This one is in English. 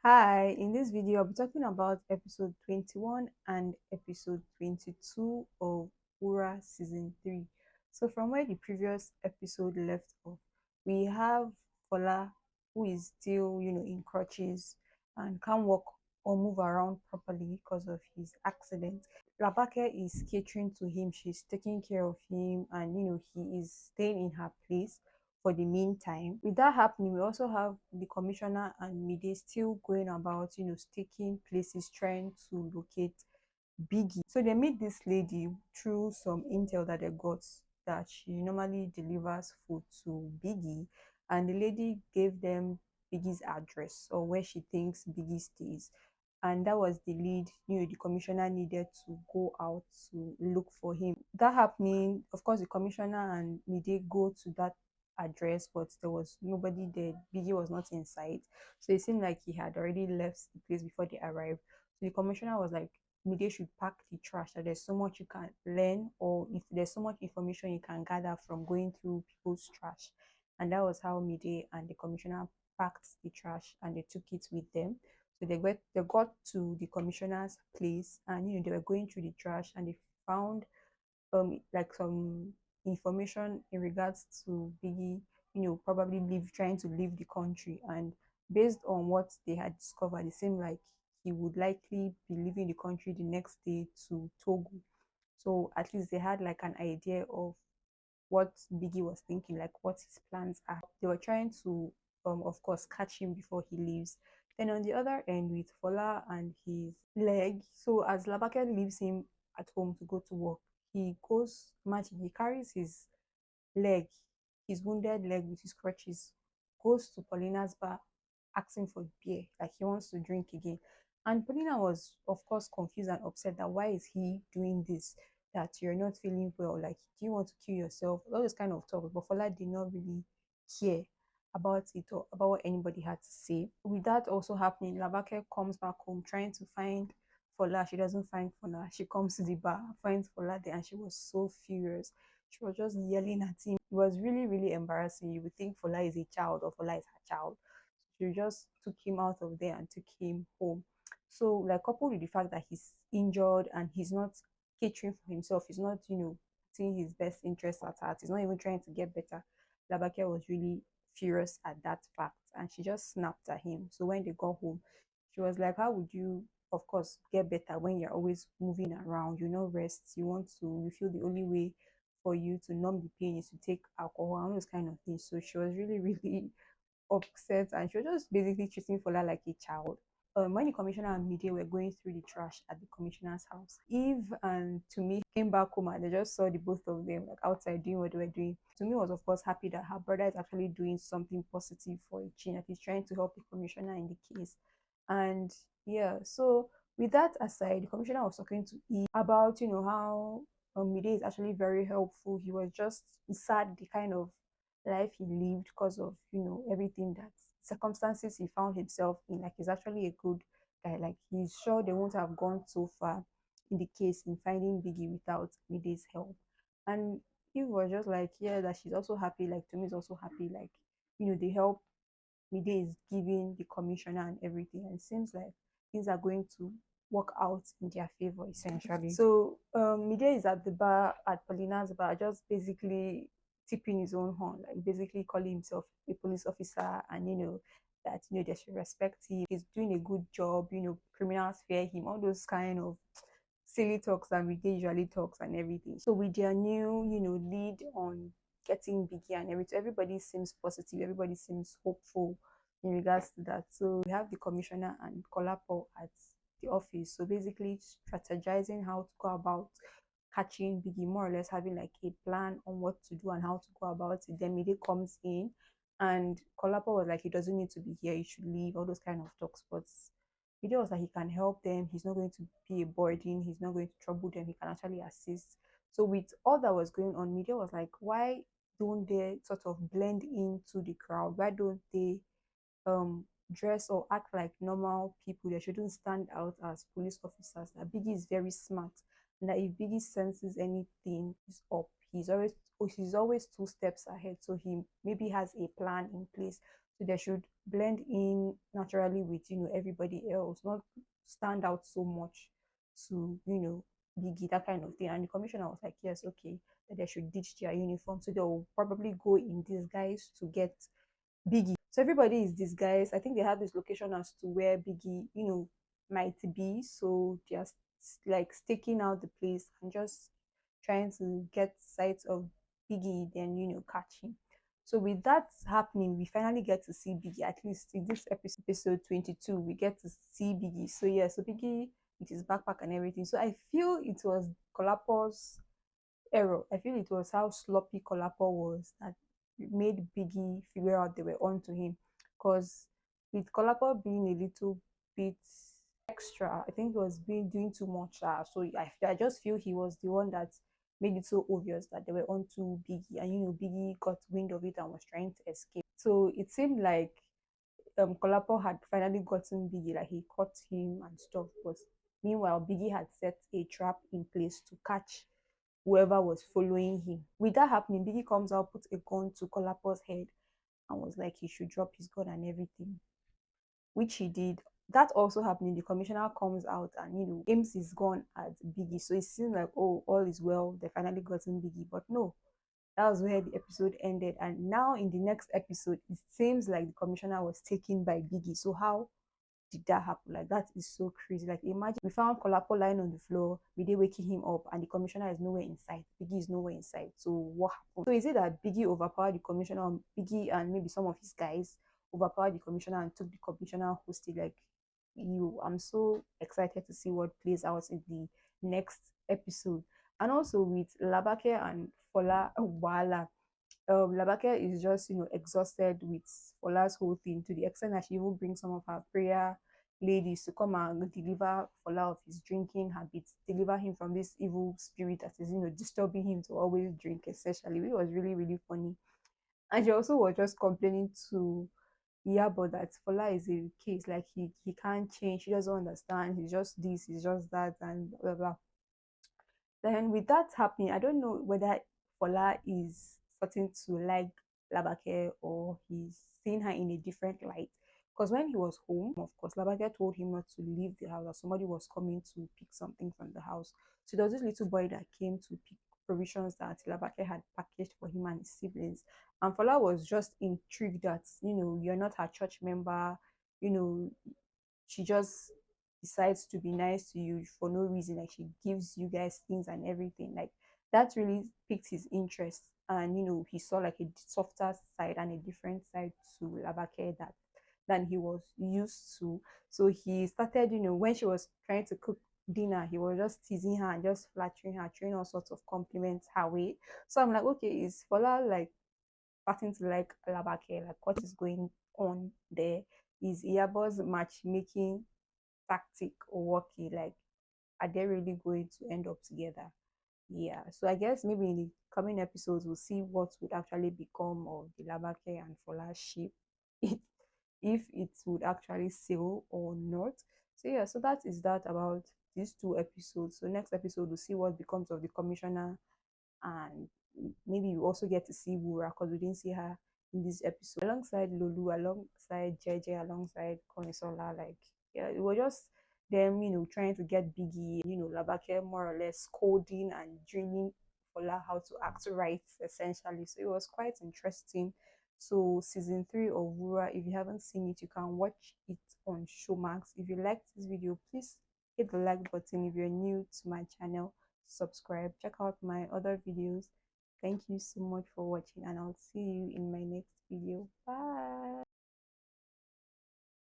Hi, in this video, I'll be talking about episode 21 and episode 22 of Wura season 3. So, from where the previous episode left off, we have Fola, who is still, in crutches and can't walk or move around properly because of his accident. Labake is catering to him, she's taking care of him, and he is staying in her place for the meantime. With that happening, we also have the commissioner and Mide still going about, staking places, trying to locate Biggie. So they meet this lady through some intel that they got that she normally delivers food to Biggie, and the lady gave them Biggie's address or where she thinks Biggie stays. And that was the lead, the commissioner needed to go out to look for him. That happening, of course, the commissioner and Mide go to that address, but there was nobody there. Biggie was not in sight. So it seemed like he had already left the place before they arrived. So the commissioner was like, media should pack the trash, that there's so much you can learn, or if there's so much information you can gather from going through people's trash. And that was how media and the commissioner packed the trash and they took it with them. So they got to the commissioner's place, and they were going through the trash, and they found like some information in regards to Biggie, probably trying to leave the country. And based on what they had discovered, it seemed like he would likely be leaving the country the next day to Togo. So at least they had like an idea of what Biggie was thinking, like what his plans are. They were trying to, of course, catch him before he leaves. Then on the other end, with Fola and his leg, so as Labake leaves him at home to go to work, he goes, imagine, he carries his leg, his wounded leg with his crutches, goes to Paulina's bar asking for beer, like he wants to drink again. And Paulina was, of course, confused and upset that why is he doing this? That you're not feeling well, like do you want to kill yourself? All this kind of talk. But Fola did not really care about it or about what anybody had to say. With that also happening, Labake comes back home trying to find Fola. She doesn't find Fola. She comes to the bar, finds Fola there, and she was so furious. She was just yelling at him. It was really, really embarrassing. You would think Fola is a child or Fola is her child. She just took him out of there and took him home. So, like, coupled with the fact that he's injured and he's not catering for himself, he's not, seeing his best interests at heart, he's not even trying to get better. Labake was really furious at that fact, and she just snapped at him. So when they got home, she was like, how would you, of course, get better when you're always moving around, you know, rest, you feel the only way for you to numb the pain is to take alcohol and those kind of things. So she was really, really upset, and she was just basically treating Fola like a child. When the commissioner and media were going through the trash at the commissioner's house, Eve and Tumi came back home and they just saw the both of them like outside doing what they were doing. Tumi was, of course, happy that her brother is actually doing something positive for a change, that he's trying to help the commissioner in the case. And yeah, so with that aside, the commissioner was talking to Eve about, how Mide is actually very helpful. He was just sad the kind of life he lived because of everything, that circumstances he found himself in. Like, he's actually a good guy. Like, he's sure they won't have gone so far in the case in finding Biggie without Mide's help. And he was just like, yeah, that she's also happy, like to me is also happy, like the help Mide is giving the commissioner and everything, and it seems like things are going to work out in their favor essentially. So Mide is at the bar, at Paulina's bar, just basically tipping his own horn, like basically calling himself a police officer, and that they should respect him. He's doing a good job. Criminals fear him. All those kind of silly talks that Mide usually talks and everything. So with their new, lead on getting Biggie and everything, everybody seems positive. Everybody seems hopeful in regards to that. So we have the commissioner and Kolapo at the office. So basically strategizing how to go about catching Biggie, more or less having like a plan on what to do and how to go about it. Then Mide comes in and Kolapo was like, he doesn't need to be here, he should leave, all those kind of talks. But Mide was like, he can help them, he's not going to be a burden, he's not going to trouble them, he can actually assist. So with all that was going on, Mide was like, why don't they sort of blend into the crowd? Why don't they dress or act like normal people? They shouldn't stand out as police officers. That Biggie is very smart, and that if Biggie senses anything is up, he's always two steps ahead. So he maybe has a plan in place So they should blend in naturally with, everybody else, not stand out so much to, Biggie, that kind of thing. And the commissioner was like, yes, okay, that they should ditch their uniform. So they'll probably go in disguise to get Biggie. So everybody is disguised. I think they have this location as to where Biggie, might be. So just like staking out the place and just trying to get sight of Biggie, then catch him. So with that happening, we finally get to see Biggie. At least in this episode 22, we get to see Biggie. So yeah, so Biggie with his backpack and everything. So I feel it was Kolapo's error. I feel it was how sloppy Kolapo was that made Biggie figure out they were on to him. Because with Kolapo being a little bit extra, I think he was being doing too much. So I just feel he was the one that made it so obvious that they were on to Biggie, and Biggie got wind of it and was trying to escape. So it seemed like Kolapo had finally gotten Biggie, like he caught him and stuff. But meanwhile, Biggie had set a trap in place to catch whoever was following him. With that happening, Biggie comes out, puts a gun to Kolapo's head, and was like he should drop his gun and everything, which he did. That also happening, the commissioner comes out and aims his gun at Biggie. So it seems like, oh, all is well, they finally gotten Biggie. But no, that was where the episode ended. And now in the next episode, it seems like the commissioner was taken by Biggie. So how did that happen? Like, that is so crazy. Like, imagine we found Kolapo lying on the floor, we did waking him up, and the commissioner is nowhere in sight. Biggie is nowhere in sight. So what happened? So is it that Biggie overpowered the commissioner, or Biggie and maybe some of his guys overpowered the commissioner and took the commissioner hostage? Like, I'm so excited to see what plays out in the next episode. And also with Labake and Fola Wala, Labake is just exhausted with Fola's whole thing, to the extent that she even brings some of her prayer ladies to come and deliver Fola of his drinking habits, deliver him from this evil spirit that is disturbing him to always drink, essentially. It was really really funny. And she also was just complaining to Iyabo that Fola is a case, like he can't change, he doesn't understand, he's just this, he's just that, and blah blah. Then with that happening, I don't know whether Fola is starting to like Labake or he's seeing her in a different light. Because when he was home, of course, Labake told him not to leave the house, that somebody was coming to pick something from the house. So there was this little boy that came to pick provisions that Labake had packaged for him and his siblings. And Fola was just intrigued that, you're not her church member, you know, she just decides to be nice to you for no reason. Like, she gives you guys things and everything. Like, that really piqued his interest. And he saw like a softer side and a different side to Labake than he was used to. So he started, when she was trying to cook dinner, he was just teasing her and just flattering her, throwing all sorts of compliments her way. So I'm like, okay, is Fola like starting to like Labake? Like, what is going on there? Is Iyabo's matchmaking tactic or working? Like, are they really going to end up together? Yeah. So I guess maybe in the coming episodes we'll see what would actually become of the Labake and Fola ship. If it would actually sail or not. So yeah, so that is that about these two episodes. So next episode we'll see what becomes of the commissioner, and maybe you also get to see Wura, because we didn't see her in this episode, alongside Lulu, alongside JJ, alongside Konisola. Like, yeah, it was just them, trying to get Biggie, Labake more or less scolding and drilling Fola how to act right, essentially. So it was quite interesting. So season 3 of Wura, if you haven't seen it, you can watch it on Showmax. If you liked this video, please hit the like button. If you're new to my channel, subscribe, check out my other videos. Thank you so much for watching, and I'll see you in my next video. Bye.